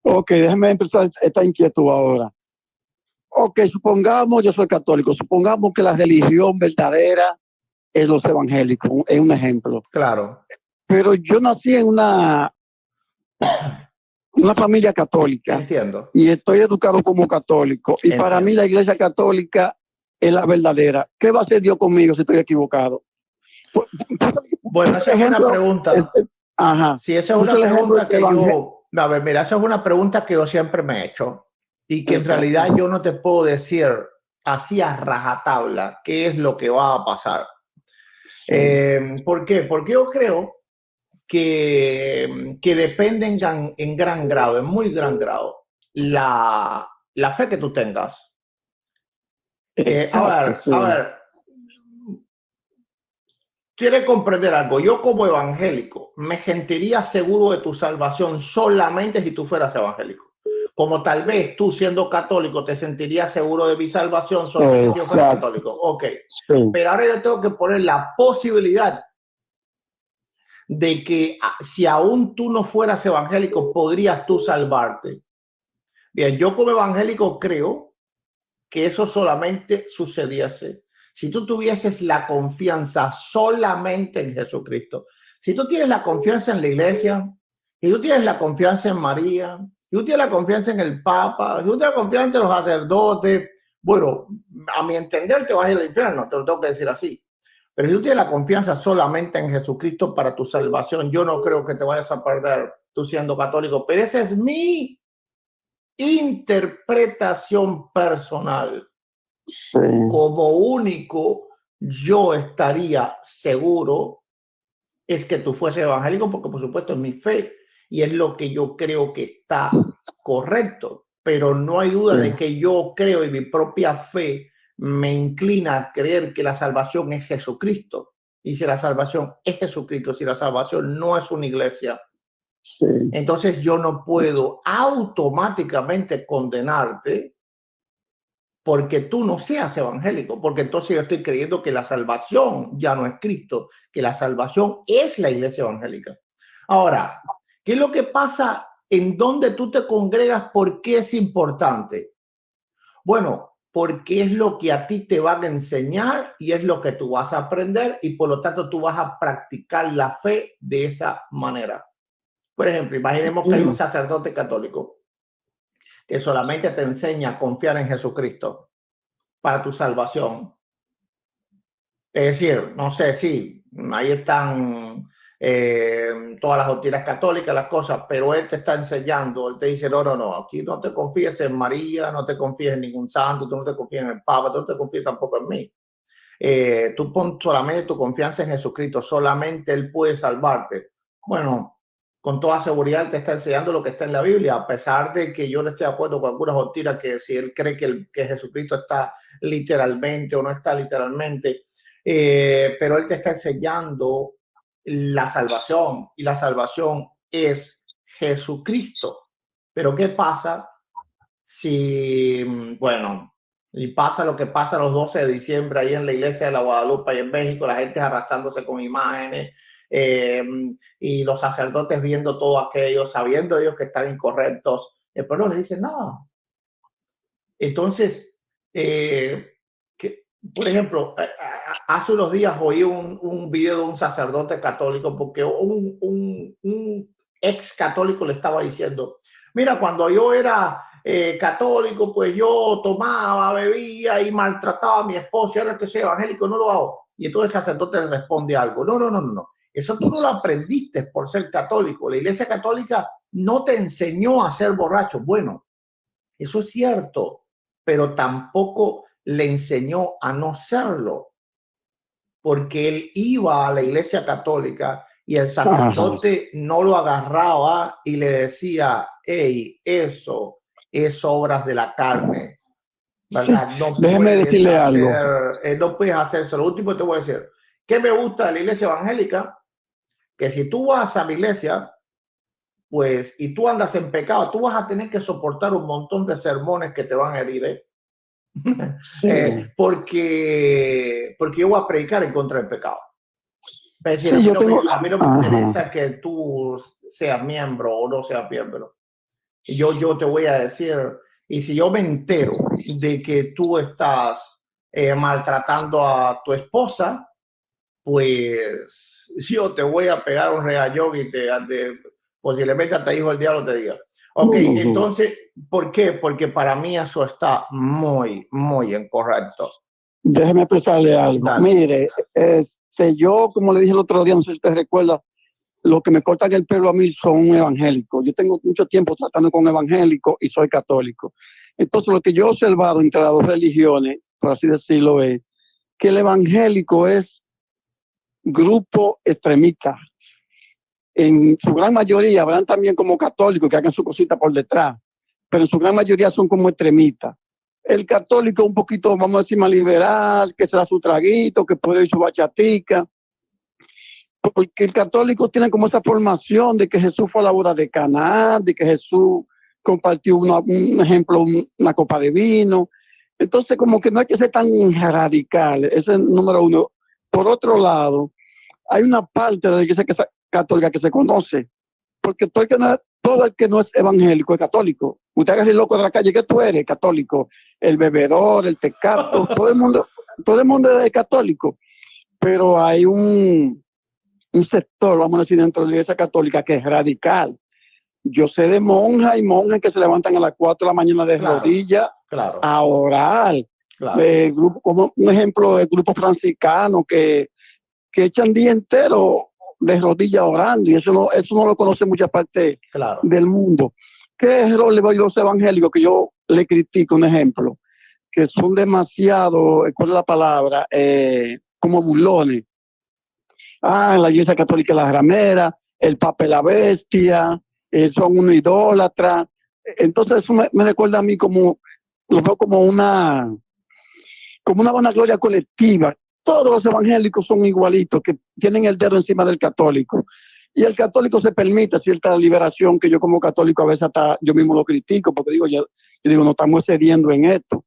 Ok, déjeme empezar esta inquietud ahora. Ok, supongamos, yo soy católico, supongamos que la religión verdadera es los evangélicos, es un ejemplo. Claro. Pero yo nací en una familia católica Entiendo. y estoy educado como católico. Y para mí Entiendo. la iglesia católica es la verdadera. ¿Qué va a hacer Dios conmigo si estoy equivocado? Bueno, esa es una pregunta. Ajá. Si esa es Puse una el ejemplo pregunta que a ver, mira, esa es una pregunta que yo siempre me he hecho y que en realidad yo no te puedo decir así a rajatabla qué es lo que va a pasar. Sí. ¿Por qué? Porque yo creo que depende en gran grado, en muy gran grado, la fe que tú tengas. Exacto, sí. A ver, quiere comprender algo. Yo como evangélico me sentiría seguro de tu salvación solamente si tú fueras evangélico. Como tal vez tú siendo católico te sentirías seguro de mi salvación solamente si yo fuera católico. Ok. Sí. Pero ahora yo tengo que poner la posibilidad de que si aún tú no fueras evangélico, podrías tú salvarte. Bien, yo como evangélico creo que eso solamente sucediese si tú tuvieses la confianza solamente en Jesucristo. Si tú tienes la confianza en la iglesia, si tú tienes la confianza en María, si tú tienes la confianza en el Papa, si tú tienes la confianza en los sacerdotes, bueno, a mi entender te vas a ir al infierno, te lo tengo que decir así. Pero si tú tienes la confianza solamente en Jesucristo para tu salvación, yo no creo que te vayas a perder tú siendo católico. Pero esa es mi interpretación personal. Sí. Como único, yo estaría seguro es que tú fueses evangélico, porque por supuesto es mi fe y es lo que yo creo que está correcto. Pero no hay duda de que yo creo y mi propia fe me inclina a creer que la salvación es Jesucristo. Y si la salvación es Jesucristo, si la salvación no es una iglesia, sí, entonces yo no puedo automáticamente condenarte porque tú no seas evangélico, porque entonces yo estoy creyendo que la salvación ya no es Cristo, que la salvación es la iglesia evangélica. Ahora, ¿qué es lo que pasa en donde tú te congregas? ¿Por qué es importante? Bueno, porque es lo que a ti te van a enseñar y es lo que tú vas a aprender y por lo tanto tú vas a practicar la fe de esa manera. Por ejemplo, imaginemos que hay un sacerdote católico que solamente te enseña a confiar en Jesucristo para tu salvación. Es decir, no sé, sí, ahí están todas las doctrinas católicas, las cosas, pero él te está enseñando, él te dice, no, aquí no te confíes en María, no te confíes en ningún santo, tú no te confíes en el Papa, tú no te confíes tampoco en mí. Tú pon solamente tu confianza en Jesucristo, solamente Él puede salvarte. Bueno, con toda seguridad Él te está enseñando lo que está en la Biblia, a pesar de que yo no estoy de acuerdo con algunas doctrinas que si Él cree que Jesucristo está literalmente o no está literalmente, pero Él te está enseñando la salvación y la salvación es Jesucristo. Pero ¿qué pasa si, bueno, y pasa lo que pasa los 12 de diciembre ahí en la iglesia de la Guadalupe y en México, la gente arrastrándose con imágenes y los sacerdotes viendo todo aquello, sabiendo ellos que están incorrectos, pero no les dicen nada. Entonces, por ejemplo, hace unos días oí un video de un sacerdote católico porque un ex católico le estaba diciendo, mira, cuando yo era católico, pues yo tomaba, bebía y maltrataba a mi esposo, y ahora que soy evangélico no lo hago. Y entonces el sacerdote le responde algo, no. Eso tú no lo aprendiste por ser católico. La iglesia católica no te enseñó a ser borracho. Bueno, eso es cierto, pero tampoco le enseñó a no serlo, porque él iba a la iglesia católica y el sacerdote no lo agarraba y le decía, hey, eso es obras de la carne, ¿verdad? No puedes hacer, no puedes hacer eso. Lo último que te voy a decir, ¿qué me gusta de la iglesia evangélica? Que si tú vas a la iglesia, pues, y tú andas en pecado, tú vas a tener que soportar un montón de sermones que te van a herir, ¿eh? Porque yo voy a predicar en contra del pecado. Es decir, a mí no me interesa que tú seas miembro o no seas miembro. Yo te voy a decir, y si yo me entero de que tú estás maltratando a tu esposa, pues yo te voy a pegar un regallón y posiblemente hasta hijo del diablo te diga. Ok, entonces, ¿por qué? Porque para mí eso está muy, muy incorrecto. Déjeme expresarle algo. Dale. Mire, yo, como le dije el otro día, no sé si usted recuerda, lo que me cortan el pelo a mí son evangélicos. Yo tengo mucho tiempo tratando con evangélicos y soy católico. Entonces, lo que yo he observado entre las dos religiones, por así decirlo, es que el evangélico es grupo extremista. En su gran mayoría habrán también como católicos que hagan su cosita por detrás, pero en su gran mayoría son como extremistas. El católico un poquito, vamos a decir, más liberal, que será su traguito, que puede ir su bachatica, porque el católico tiene como esa formación de que Jesús fue a la boda de Caná, de que Jesús compartió un ejemplo, una copa de vino. Entonces, como que no hay que ser tan radical, ese es el número uno. Por otro lado, hay una parte de la iglesia católica que se conoce, porque todo el que no es evangélico es católico. Usted haga el loco de la calle, ¿qué tú eres? Católico. El bebedor, el tecato, todo el mundo es católico. Pero hay un sector, vamos a decir, dentro de la iglesia católica que es radical. Yo sé de monjas y monjes que se levantan a las 4 de la mañana de rodillas a orar. Como un ejemplo de grupo franciscano que echan día entero de rodillas orando, y eso no lo conoce mucha parte del mundo. ¿Qué error le voy a los evangélicos que yo le critico? Un ejemplo, que son demasiado, ¿cuál es la palabra? Como burlones. La iglesia católica es la ramera, el papa es la bestia, son unos idólatras. Entonces eso me recuerda a mí lo veo como una vanagloria colectiva. Todos los evangélicos son igualitos, que tienen el dedo encima del católico. Y el católico se permite cierta liberación que yo como católico a veces hasta yo mismo lo critico, porque yo digo, no estamos cediendo en esto.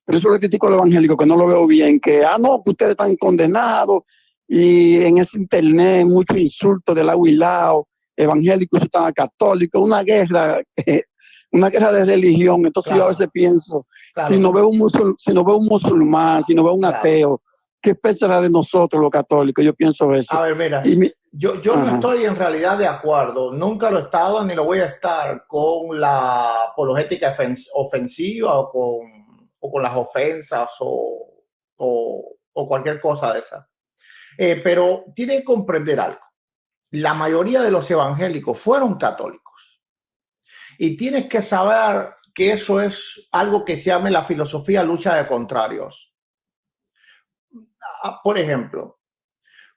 Pero eso lo critico al evangélico, que no lo veo bien, que que ustedes están condenados, y en ese internet mucho insulto de lado y lado, evangélicos están católicos, una guerra de religión. Entonces yo a veces pienso, si no veo un musulmán, si no veo un ateo, ¿qué pensará de nosotros los católicos? Yo pienso eso. A ver, mira, yo no estoy en realidad de acuerdo, nunca lo he estado ni lo voy a estar con la apologética ofensiva o con las ofensas o cualquier cosa de esa. Pero tiene que comprender algo. La mayoría de los evangélicos fueron católicos. Y tienes que saber que eso es algo que se llama la filosofía lucha de contrarios. Por ejemplo,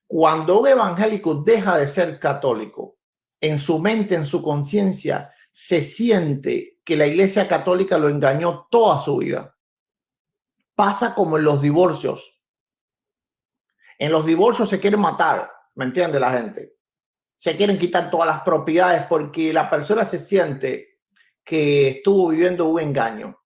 cuando un evangélico deja de ser católico, en su mente, en su conciencia, se siente que la iglesia católica lo engañó toda su vida. Pasa como en los divorcios. En los divorcios se quieren matar, ¿me entiende la gente? Se quieren quitar todas las propiedades porque la persona se siente que estuvo viviendo un engaño.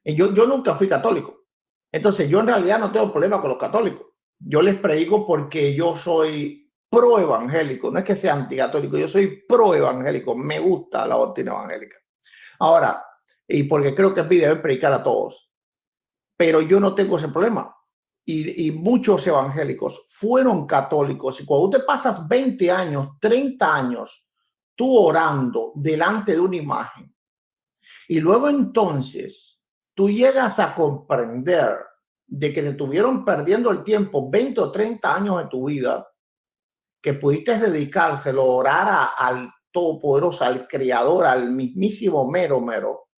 Y yo nunca fui católico. Entonces yo en realidad no tengo problema con los católicos. Yo les predico porque yo soy pro evangélico. No es que sea anticatólico, yo soy pro evangélico. Me gusta la doctrina evangélica. Ahora, y porque creo que es mi deber predicar a todos. Pero yo no tengo ese problema. Y muchos evangélicos fueron católicos. Y cuando tú te pasas 20 años, 30 años, tú orando delante de una imagen, y luego entonces tú llegas a comprender de que te estuvieron perdiendo el tiempo 20 o 30 años de tu vida, que pudiste dedicárselo, orar al Todopoderoso, al Creador, al mismísimo mero.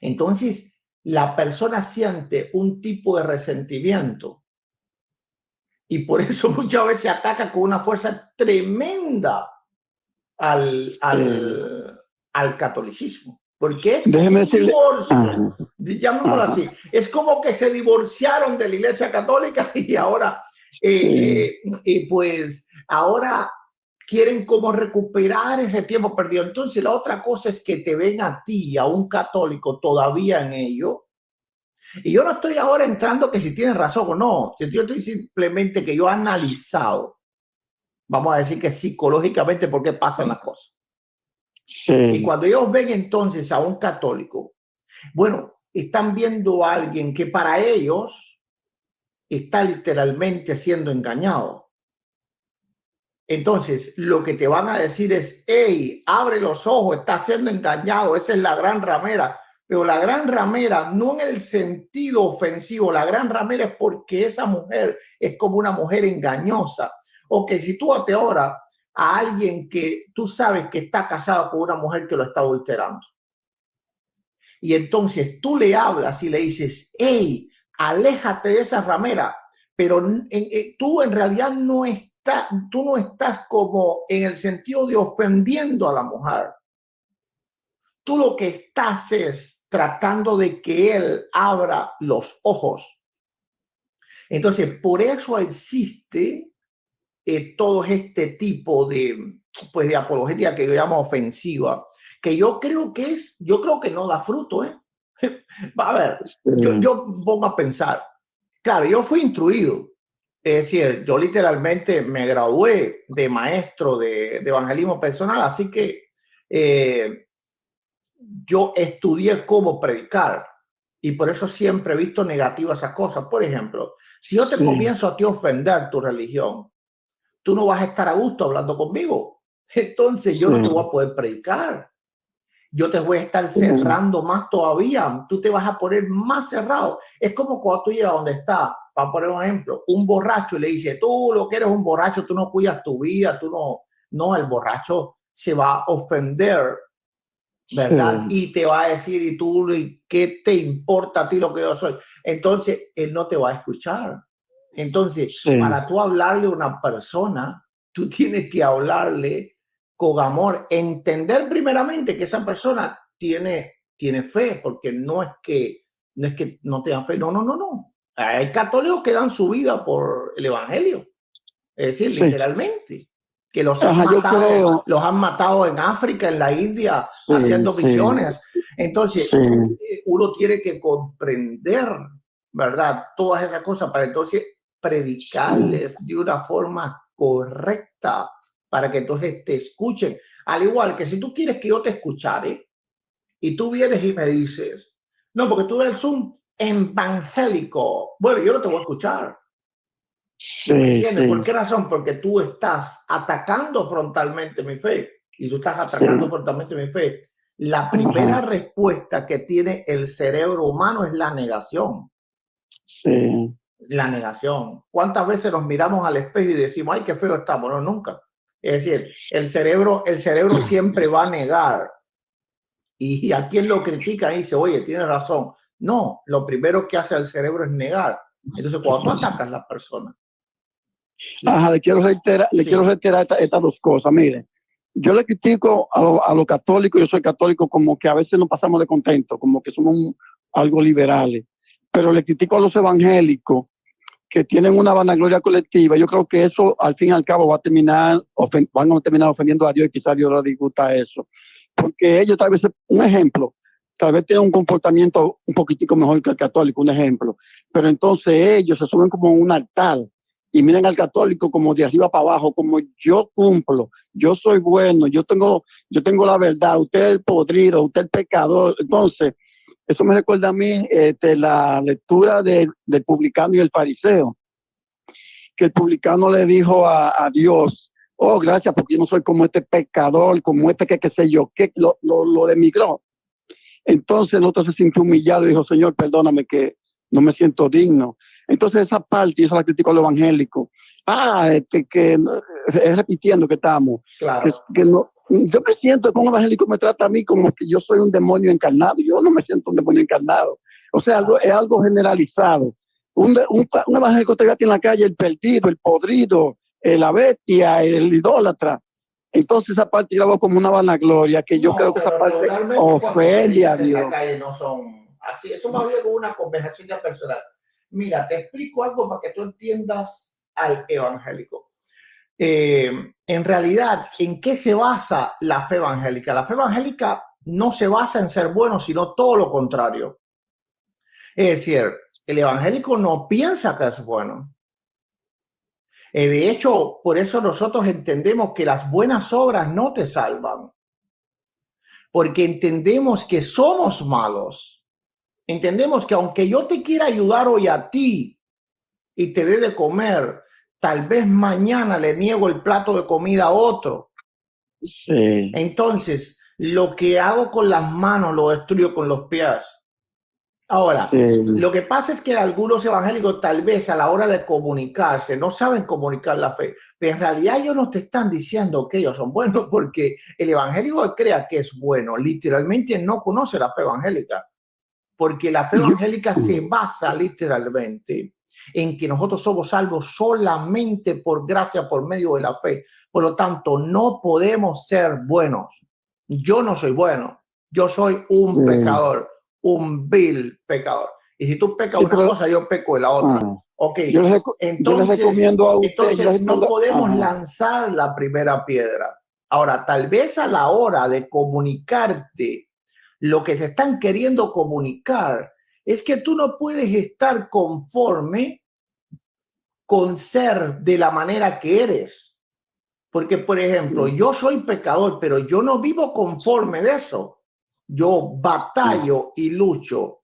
Entonces, la persona siente un tipo de resentimiento y por eso muchas veces ataca con una fuerza tremenda al catolicismo, porque es como un divorcio, llamémoslo así, es como que se divorciaron de la iglesia católica y ahora pues ahora quieren como recuperar ese tiempo perdido. Entonces la otra cosa es que te ven a ti, a un católico todavía en ello. Y yo no estoy ahora entrando que si tienes razón o no. Yo estoy simplemente que yo he analizado, vamos a decir que psicológicamente, por qué pasan las cosas. Y cuando ellos ven entonces a un católico, bueno, están viendo a alguien que para ellos está literalmente siendo engañado. Entonces, lo que te van a decir es, hey, abre los ojos, está siendo engañado, esa es la gran ramera. Pero la gran ramera, no en el sentido ofensivo, la gran ramera es porque esa mujer es como una mujer engañosa. O que si tú te ahora a alguien que tú sabes que está casado con una mujer que lo está adulterando. Y entonces tú le hablas y le dices, hey, aléjate de esa ramera, pero tú en realidad tú no estás como en el sentido de ofendiendo a la mujer. Tú lo que estás es tratando de que él abra los ojos. Entonces, por eso existe todo este tipo pues, de apologética que yo llamo ofensiva, que yo creo que no da fruto, ¿eh? A ver, yo pongo a pensar, claro, yo fui instruido, es decir, yo literalmente me gradué de maestro de evangelismo personal, así que yo estudié cómo predicar y por eso siempre he visto negativas esas cosas. Por ejemplo, si yo te comienzo a ti ofender tu religión, tú no vas a estar a gusto hablando conmigo. Entonces yo no te voy a poder predicar. Yo te voy a estar cerrando más todavía. Tú te vas a poner más cerrado. Es como cuando tú llegas donde está, para poner un ejemplo, un borracho y le dice, tú lo que eres un borracho, tú no cuidas tu vida, tú no, el borracho se va a ofender, ¿verdad? Y te va a decir, ¿y tú qué te importa a ti lo que yo soy? Entonces, él no te va a escuchar. Entonces, para tú hablarle a una persona, tú tienes que hablarle con amor, entender primeramente que esa persona tiene fe, porque no es que no tengan fe, no. Hay católicos que dan su vida por el evangelio, es decir, literalmente, que los han matado en África, en la India, haciendo misiones. Entonces, uno tiene que comprender, ¿verdad? Todas esas cosas para entonces predicarles de una forma correcta para que entonces te escuchen. Al igual que si tú quieres que yo te escuchare y tú vienes y me dices, no, porque tú eres un evangélico. Bueno, yo no te voy a escuchar. ¿Me entiendes? ¿Por qué razón? Porque tú estás atacando frontalmente mi fe y tú estás atacando frontalmente mi fe. La primera respuesta que tiene el cerebro humano es la negación. La negación. ¿Cuántas veces nos miramos al espejo y decimos, ay, qué feo estamos? No, nunca. Es decir, el cerebro siempre va a negar. Y a quien lo critica dice, oye, tiene razón. No, lo primero que hace el cerebro es negar. Entonces, cuando tú atacas a la persona, le quiero reiterar estas dos cosas. Mire, yo le critico a los católicos, yo soy católico, como que a veces nos pasamos de contento, como que somos algo liberales, pero le critico a los evangélicos que tienen una vanagloria colectiva. Yo creo que eso al fin y al cabo van a terminar ofendiendo a Dios y quizás Dios le disgusta eso, porque ellos tal vez, un ejemplo, tal vez tienen un comportamiento un poquitico mejor que el católico, un ejemplo, pero entonces ellos se suben como un altar y miren al católico como de arriba para abajo, como yo cumplo, yo soy bueno, yo tengo la verdad, usted es el podrido, usted es el pecador. Entonces, eso me recuerda a mí de la lectura del publicano y el fariseo, que el publicano le dijo a Dios, oh, gracias, porque yo no soy como este pecador, como este que qué sé yo, que lo demigró. Entonces el otro se sintió humillado y dijo, Señor, perdóname que no me siento digno. Entonces esa parte, y eso la critico al evangélico. Que es repitiendo que estamos. Claro. Que no, yo me siento que un evangélico me trata a mí como que yo soy un demonio encarnado. Yo no me siento un demonio encarnado. O sea, es algo generalizado. Un evangélico te ve en la calle, el perdido, el podrido, la bestia, el idólatra. Entonces esa parte yo la veo como una vanagloria, que yo creo que esa parte ofende a Dios. En la calle no son así, eso más bien una conversación ya personal. Mira, te explico algo para que tú entiendas al evangélico. En realidad, ¿en qué se basa la fe evangélica? La fe evangélica no se basa en ser bueno, sino todo lo contrario. Es decir, el evangélico no piensa que es bueno. De hecho, por eso nosotros entendemos que las buenas obras no te salvan. porque entendemos que somos malos. Entendemos que aunque yo te quiera ayudar hoy a ti y te dé de comer, tal vez mañana le niego el plato de comida a otro. Sí. Entonces, lo que hago con las manos lo destruyo con los pies. Ahora, Sí. lo que pasa es que algunos evangélicos tal vez a la hora de comunicarse no saben comunicar la fe, pero en realidad ellos no te están diciendo que ellos son buenos, porque el evangélico que crea que es bueno literalmente no conoce la fe evangélica, porque la fe evangélica se basa literalmente en que nosotros somos salvos solamente por gracia, por medio de la fe. Por lo tanto, no podemos ser buenos. Yo no soy bueno, yo soy un pecador, un vil pecador. Y si tú pecas una cosa, yo peco de la otra. Ok, yo les recomiendo a usted. Entonces no podemos lanzar la primera piedra. Ahora, tal vez a la hora de comunicarte, lo que te están queriendo comunicar es que tú no puedes estar conforme con ser de la manera que eres. Porque, por ejemplo, yo soy pecador, pero yo no vivo conforme de eso. Yo batallo y lucho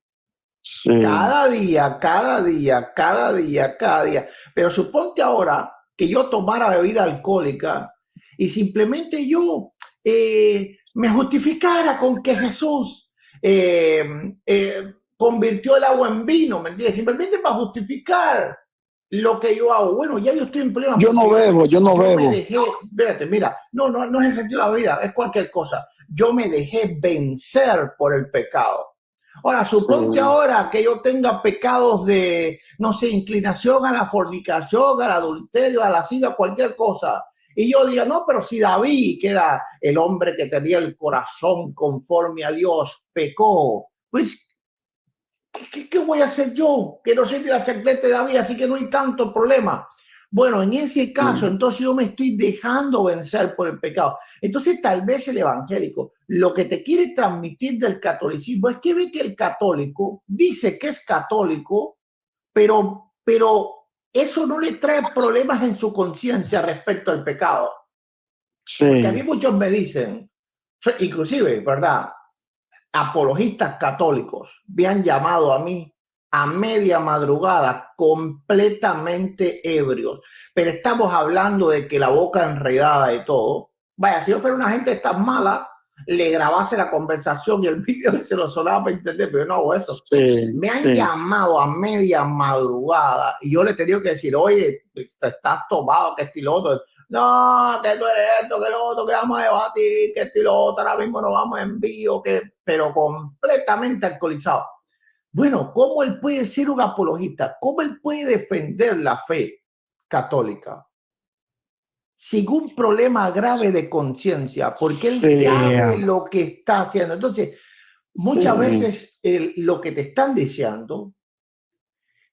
cada día, cada día, cada día, cada día. Pero suponte ahora que yo tomara bebida alcohólica y simplemente yo me justificara con que Jesús convirtió el agua en vino, ¿me entiendes? Simplemente para justificar lo que yo hago. Bueno, ya yo estoy en problemas. Yo no bebo. Yo me dejé, fíjate, mira, no es el sentido de la vida, es cualquier cosa. Yo me dejé vencer por el pecado. Ahora, suponte ahora que yo tenga pecados de, no sé, inclinación a la fornicación, al adulterio, a la lascivia, cualquier cosa. Y yo diga, no, pero si David, que era el hombre que tenía el corazón conforme a Dios, pecó, pues, ¿qué voy a hacer yo? Que no soy de la secreta de David, así que no hay tanto problema. Bueno, en ese caso, entonces yo me estoy dejando vencer por el pecado. Entonces, tal vez el evangélico lo que te quiere transmitir del catolicismo es que ve que el católico dice que es católico, pero eso no le trae problemas en su conciencia respecto al pecado. Porque a mí muchos me dicen, inclusive, ¿verdad? Apologistas católicos me han llamado a mí a media madrugada completamente ebrios, pero estamos hablando de que la boca enredada y todo. Vaya, si yo fuera una gente tan mala, le grabase la conversación y el vídeo y se lo sonaba para entender, pero yo no hago eso. Me han llamado a media madrugada y yo le he tenido que decir, oye, estás tomado, que estilo otro. No, que tú eres esto, que lo otro, que vamos a debatir, que estilo otro, ahora mismo nos vamos en vivo, pero completamente alcoholizado. Bueno, ¿cómo él puede ser un apologista? ¿Cómo él puede defender la fe católica sin un problema grave de conciencia? Porque él sabe lo que está haciendo. Entonces, muchas veces lo que te están diciendo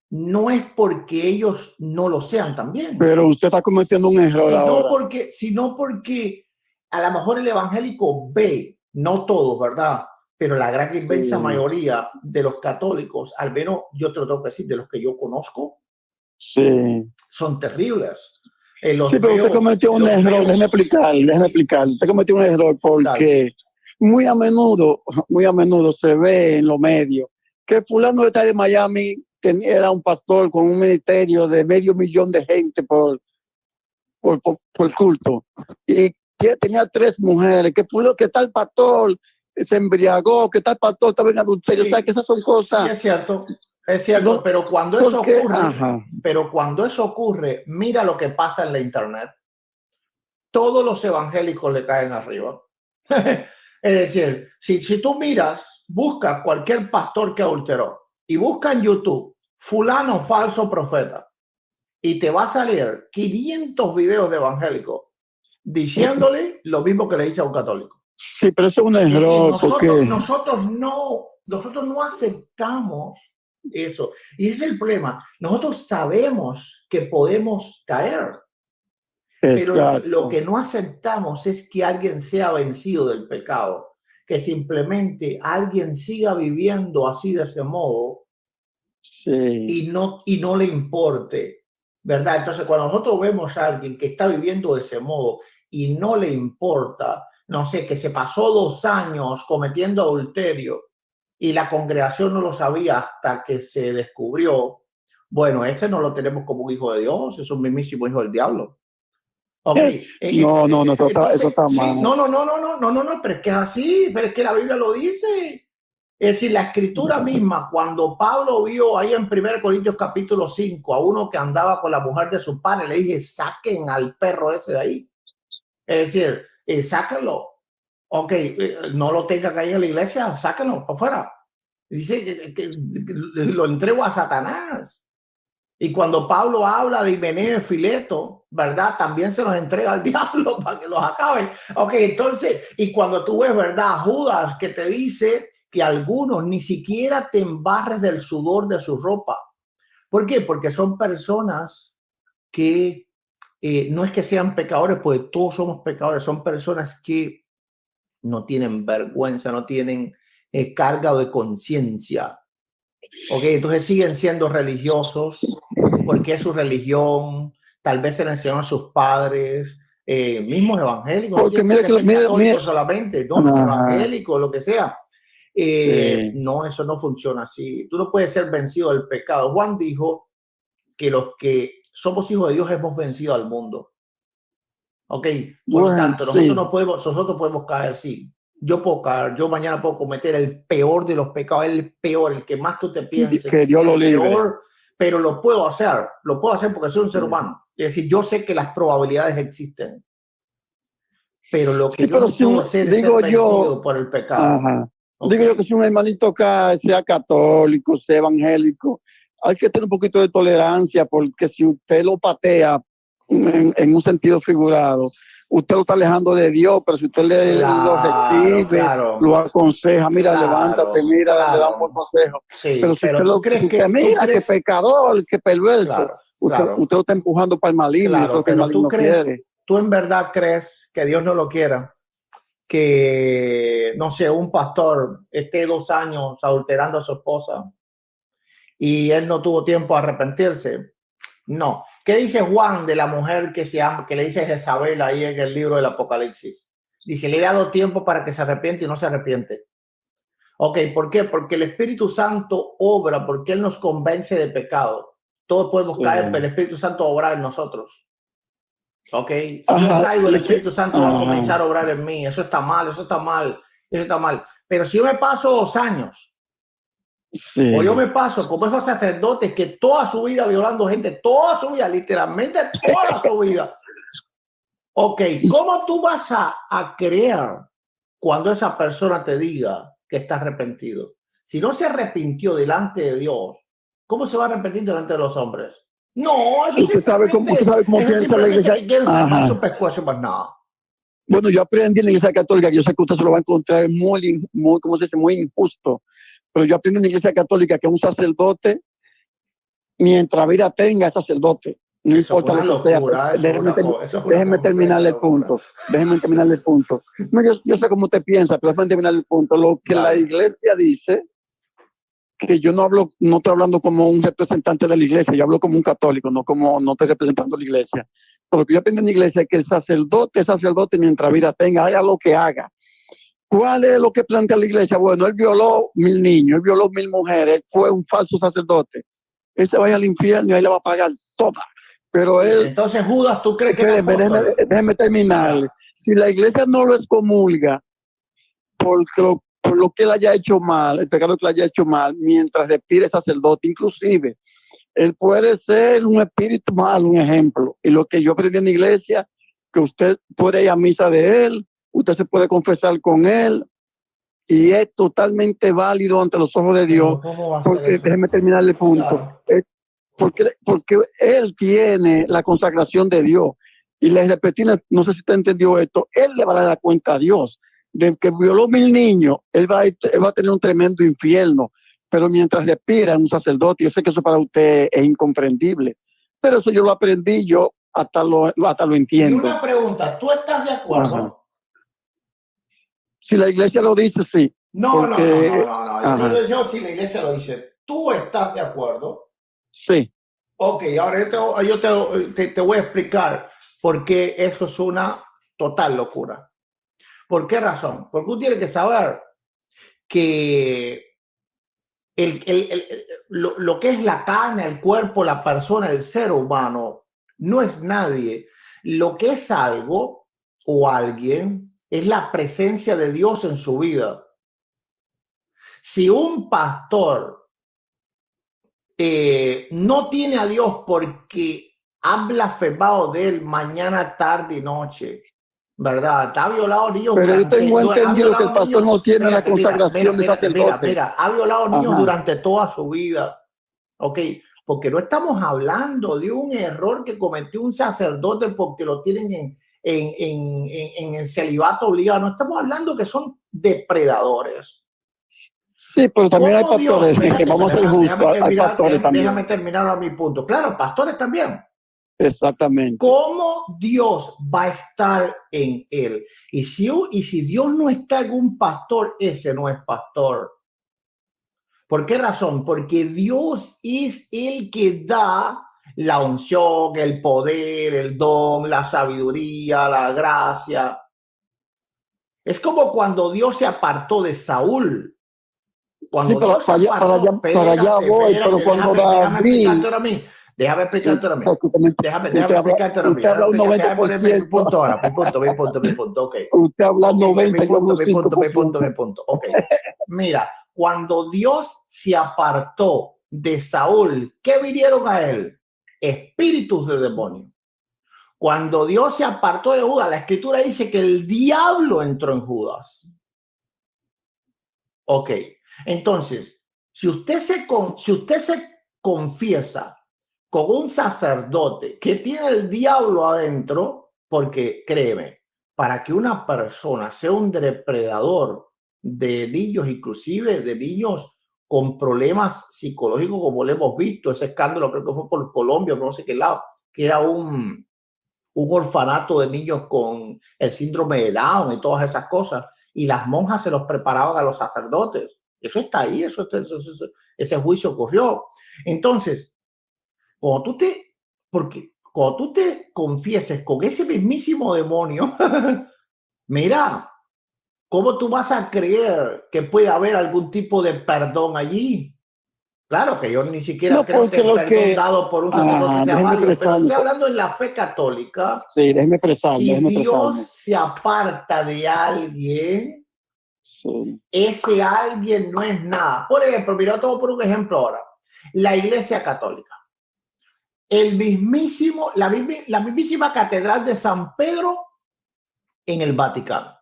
no es porque ellos no lo sean también. Pero usted está cometiendo un error ahora. Sino porque a lo mejor el evangélico ve, no todos, ¿verdad? Pero la gran inmensa mayoría de los católicos, al menos yo te lo tengo que decir, de los que yo conozco, son terribles. Sí, pero usted cometió un error, déjeme explicar. Usted cometió un error porque muy a menudo se ve en los medios que fulano está de Miami era un pastor con un ministerio de 500,000 de gente por culto. Y que tenía 3 mujeres, que tal pastor se embriagó, que tal pastor estaba en adulterio. O sea, que esas son cosas. Sí, es cierto, no, pero cuando eso ocurre, mira lo que pasa en la internet. Todos los evangélicos le caen arriba. Es decir, si tú miras, busca cualquier pastor que adulteró y busca en YouTube fulano falso profeta y te va a salir 500 videos de evangélicos diciéndole lo mismo que le dice a un católico. Sí, pero eso es un error. Nosotros no aceptamos eso. Y ese es el problema. Nosotros sabemos que podemos caer. Pero lo que no aceptamos es que alguien sea vencido del pecado, que simplemente alguien siga viviendo así de ese modo y no le importe, ¿verdad? Entonces, cuando nosotros vemos a alguien que está viviendo de ese modo y no le importa, no sé, que se pasó 2 años cometiendo adulterio y la congregación no lo sabía hasta que se descubrió, bueno, ese no lo tenemos como un hijo de Dios, es un mismísimo hijo del diablo. Ok, No, eso entonces, está sí, mal. no, pero es que es así, pero es que la Biblia lo dice. Es decir, la escritura misma, cuando Pablo vio ahí en 1 Corintios capítulo 5 a uno que andaba con la mujer de su padre, le dije, saquen al perro ese de ahí. Es decir, sáquenlo. Ok, no lo tengan ahí en la iglesia, sáquenlo para afuera. Dice que lo entrego a Satanás. Y cuando Pablo habla de Himeneo y Fileto, ¿verdad? También se los entrega al diablo para que los acaben. Ok, entonces, y cuando tú ves, ¿verdad? Judas que te dice que algunos ni siquiera te embarres del sudor de su ropa. ¿Por qué? Porque son personas que no es que sean pecadores, porque todos somos pecadores, son personas que no tienen vergüenza, no tienen carga de conciencia. Ok, entonces siguen siendo religiosos porque es su religión, tal vez se le enseñaron a sus padres, mismos evangélicos, no Porque tienen por mira qué que, ser mira, católicos solamente, no, ajá, evangélicos, lo que sea. sí. No, eso no funciona así. Tú no puedes ser vencido del pecado. Juan dijo que los que somos hijos de Dios hemos vencido al mundo. Ok, por Bueno, tanto, sí. nosotros podemos caer, sí. Yo puedo caer, yo mañana puedo cometer el peor de los pecados, el peor, el que más tú te pienses, Que que Dios sea lo el libre. peor, pero lo puedo hacer porque soy un ser humano. Es decir, yo sé que las probabilidades existen, pero lo que Sí, yo pero no si puedo hacer es ser digo yo, vencido por el pecado. ajá, Ok, digo yo que si un hermanito acá sea católico, sea evangélico, hay que tener un poquito de tolerancia, porque si usted lo patea en un sentido figurado, usted lo está alejando de Dios, pero si usted lo claro, recibe, lo aconseja, mira, levántate, mira, le da un buen consejo. Pero Sí, si pero si usted mira que pecador, que perverso, claro, usted lo está empujando para el maligno, y eso es claro, lo que el pero maligno quiere. tú en verdad crees que Dios no lo quiera, que, no sé, un pastor esté 2 años adulterando a su esposa y él no tuvo tiempo a arrepentirse. No. ¿Qué dice Juan de la mujer que le dice Jezabel ahí en el libro del Apocalipsis? Dice, le he dado tiempo para que se arrepiente y no se arrepiente. Ok, ¿por qué? Porque el Espíritu Santo obra, porque Él nos convence de pecado. Todos podemos caer, pero el Espíritu Santo obra en nosotros. Ok, si yo Ajá, caigo, el Espíritu Santo va a ajá, comenzar a obrar en mí. Eso está mal, eso está mal, eso está mal. Pero si yo me paso 2 años, o yo sí. me paso como esos sacerdotes que toda su vida violando gente, toda su vida, literalmente toda su vida. Ok, ¿cómo tú vas a creer cuando esa persona te diga que está arrepentido? Si no se arrepintió delante de Dios, ¿cómo se va a arrepentir delante de los hombres? No, Usted sabe cómo eso piensa la simplemente iglesia. que quieren salvar Ajá. su pescuezo, más nada. Bueno, yo aprendí en la iglesia católica, que yo sé que usted se lo va a encontrar muy, ¿cómo se dice? Muy injusto. Pero yo aprendí en la iglesia católica que un sacerdote, mientras vida tenga, es sacerdote. No Eso es importa una lo que sea. locura, eso es una Déjeme terminarle completa el locura. punto. Déjeme terminarle el punto. No, yo sé cómo usted piensa, pero déjeme terminar el punto. Lo que la Dale. iglesia dice, que yo no estoy hablando como un representante de la iglesia, yo hablo como un católico, no estoy representando la iglesia. Pero lo que yo aprendí en la iglesia es que el sacerdote es sacerdote mientras vida tenga, haga lo que haga. ¿Cuál es lo que plantea la iglesia? Bueno, él violó 1000 niños, él violó 1000 mujeres, él fue un falso sacerdote. Él se vaya al infierno y ahí le va a pagar toda. Pero Sí, él, entonces Judas, ¿tú crees que era espérenme, apóstol? déjeme terminarle. Ya. Si la iglesia no lo excomulga por lo que él haya hecho mal, el pecado que él haya hecho mal, mientras respire sacerdote, inclusive, él puede ser un espíritu mal, un ejemplo. Y lo que yo aprendí en la iglesia, que usted puede ir a misa de él, usted se puede confesar con él, y es totalmente válido ante los ojos de Dios, Pero ¿cómo va a ser porque eso? déjeme terminar el punto, Claro. porque él tiene la consagración de Dios. Y les repetí, no sé si usted entendió esto, él le va a dar la cuenta a Dios. De que violó 1000 niños, él va a tener un tremendo infierno, pero mientras respira es un sacerdote. Yo sé que eso para usted es incomprendible, pero eso yo lo aprendí, yo hasta lo Y entiendo. una pregunta, ¿tú estás de Ajá. acuerdo? Si la iglesia lo dice, sí, porque, ajá, Yo sí, la iglesia lo dice. ¿Tú estás de acuerdo? sí. Ok, ahora te voy a explicar por qué eso es una total locura. ¿Por qué razón? Porque tú tienes que saber que lo que es la carne, el cuerpo, la persona, el ser humano, no es nadie. Lo que es algo o alguien es la presencia de Dios en su vida. Si un pastor no tiene a Dios porque ha blasfemado de él mañana, tarde y noche, ¿verdad? Ha violado niños Pero yo durante... tengo Ha entendido que el violado pastor niños... no tiene la Espérate, consagración de sacerdote. ha violado niños Ajá. durante toda su vida. ¿Ok? Porque no estamos hablando de un error que cometió un sacerdote porque lo tienen en el celibato obligado. No estamos hablando que son depredadores. Sí, pero también hay ¿Cómo Dios? pastores, que vamos a ser justos, hay pastores también. Déjame terminar a mi punto. Claro, pastores también. Exactamente. ¿Cómo Dios va a estar en él? Y si Dios no está en un pastor, ese no es pastor. ¿Por qué razón? Porque Dios es el que da la unción, el poder, el don, la sabiduría, la gracia. Es como cuando Dios se apartó de Saúl. Cuando Sí, Dios se apartó, para allá voy, pero cuando déjame David, explicarte a mí. Déjame sí, explicarte a mí. Déjame explicarte a mí. usted habla un Déjame poner mi 90%, punto ahora. Mi punto. Ok. usted habla Ok, 90, yo hablo 5%. mi punto. Ok. Mira, cuando Dios se apartó de Saúl, ¿qué vinieron a él? Espíritus de demonio. Cuando Dios se apartó de Judas, la escritura dice que el diablo entró en Judas. Ok. Entonces, si usted se confiesa con un sacerdote que tiene el diablo adentro, porque créeme, para que una persona sea un depredador de niños, inclusive de niños con problemas psicológicos, como lo hemos visto, ese escándalo creo que fue por Colombia, no sé qué lado, que era un orfanato de niños con el síndrome de Down y todas esas cosas, y las monjas se los preparaban a los sacerdotes. Eso está ahí, ese juicio ocurrió. Entonces, cuando tú te confieses con ese mismísimo demonio, mira, ¿cómo tú vas a creer que puede haber algún tipo de perdón allí? Claro que yo ni siquiera No, creo que porque el lo perdón que, dado por un sacerdote sea déjeme válido, pero expresarme, estoy hablando en la fe católica. sí, Si déjeme expresarme. Dios se aparta de alguien, Sí. ese alguien no es nada. Por ejemplo, mira, todo por un ejemplo ahora. La Iglesia Católica. La mismísima Catedral de San Pedro en el Vaticano.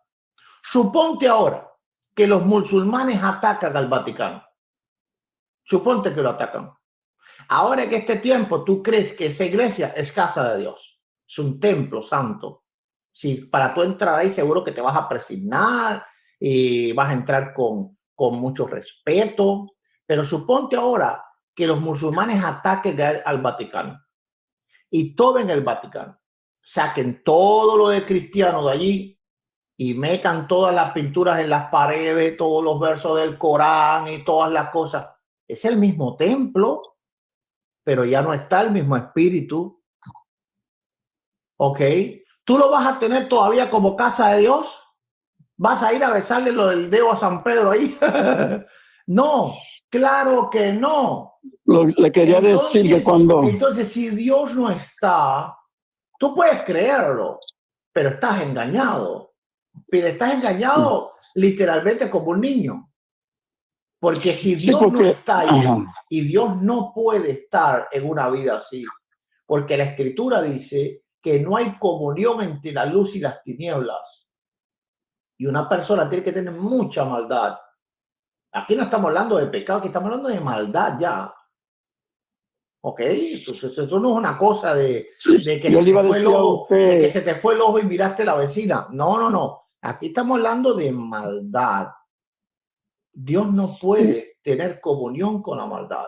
Suponte ahora que los musulmanes atacan al Vaticano. Suponte que lo atacan. Ahora en este tiempo tú crees que esa iglesia es casa de Dios. Es un templo santo. Si para tú entrar ahí seguro que te vas a presignar y vas a entrar con mucho respeto. Pero suponte ahora que los musulmanes ataquen al Vaticano y tomen el Vaticano. Saquen todo lo de cristiano de allí y metan todas las pinturas en las paredes, todos los versos del Corán y todas las cosas. Es el mismo templo, pero ya no está el mismo espíritu. ¿Ok? ¿Tú lo vas a tener todavía como casa de Dios? ¿Vas a ir a besarle lo del dedo a San Pedro ahí? No, claro que no. Le quería decir que Entonces, si Dios no está, tú puedes creerlo, pero estás engañado. Pero estás engañado literalmente como un niño. Porque si Dios no está ahí y Dios no puede estar en una vida así, porque la Escritura dice que no hay comunión entre la luz y las tinieblas. Y una persona tiene que tener mucha maldad. Aquí no estamos hablando de pecado, aquí estamos hablando de maldad ya. ¿Ok? Entonces, eso no es una cosa de que se te fue el ojo, de que se te fue el ojo y miraste a la vecina. No. Aquí estamos hablando de maldad. Dios no puede tener comunión con la maldad.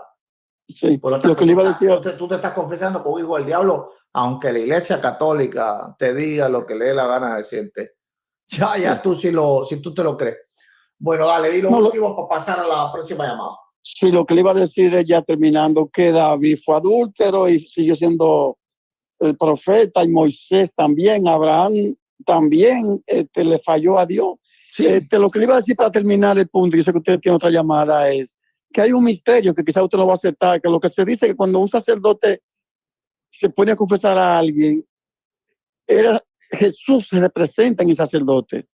Sí, por lo tanto, lo que le iba a decir, tú te estás confesando con hijo del diablo, aunque la Iglesia Católica te diga lo que le dé la gana de decirte. Ya tú si tú te lo crees. Bueno, dale, di lo último para pasar a la próxima llamada. Sí, lo que le iba a decir es ya terminando, que David fue adúltero y siguió siendo el profeta, y Moisés también, Abraham también le falló a Dios. Sí. Lo que le iba a decir para terminar el punto, y yo sé que ustedes tienen otra llamada, es que hay un misterio que quizás usted no va a aceptar, que lo que se dice que cuando un sacerdote se pone a confesar a alguien, Jesús se representa en el sacerdote.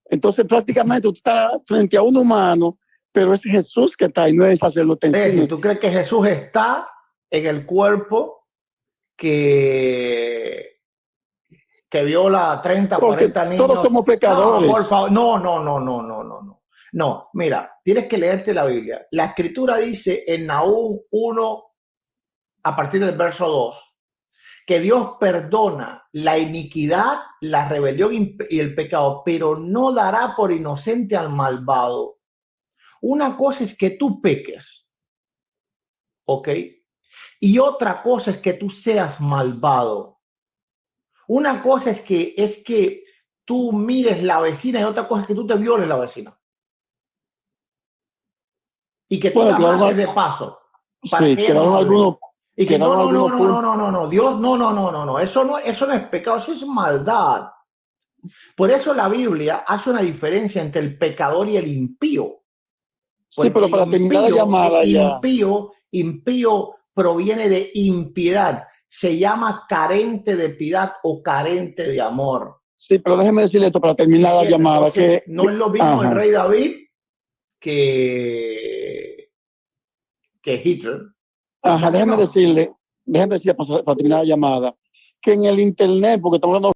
Entonces prácticamente usted está frente a un humano, pero es Jesús que está ahí, no es el sacerdote en Es decir, sí. ¿tú crees que Jesús está en el cuerpo que viola a 30, Porque 40 niños? todos somos pecadores. No, por favor, no. No, mira, tienes que leerte la Biblia. La Escritura dice en Nahum 1, a partir del verso 2, que Dios perdona la iniquidad, la rebelión y el pecado, pero no dará por inocente al malvado. Una cosa es que tú peques, ¿ok? Y otra cosa es que tú seas malvado. Una cosa es que tú mires la vecina y otra cosa es que tú te violes la vecina. Y que tú la mates de paso para Sí, que ella no quedaron hable. algunos. Y que Quedaron algunos puntos. no, Dios, no. Eso no es pecado, eso es maldad. Por eso la Biblia hace una diferencia entre el pecador y el impío. Sí, pero para terminar la llamada ya. Impío proviene de impiedad. Se llama carente de piedad o carente de amor. Sí, pero déjeme decirle esto para terminar la llamada. Entonces, no es lo mismo ajá. el rey David que Hitler. Ajá, déjeme decirle para terminar la llamada, que en el internet, porque estamos hablando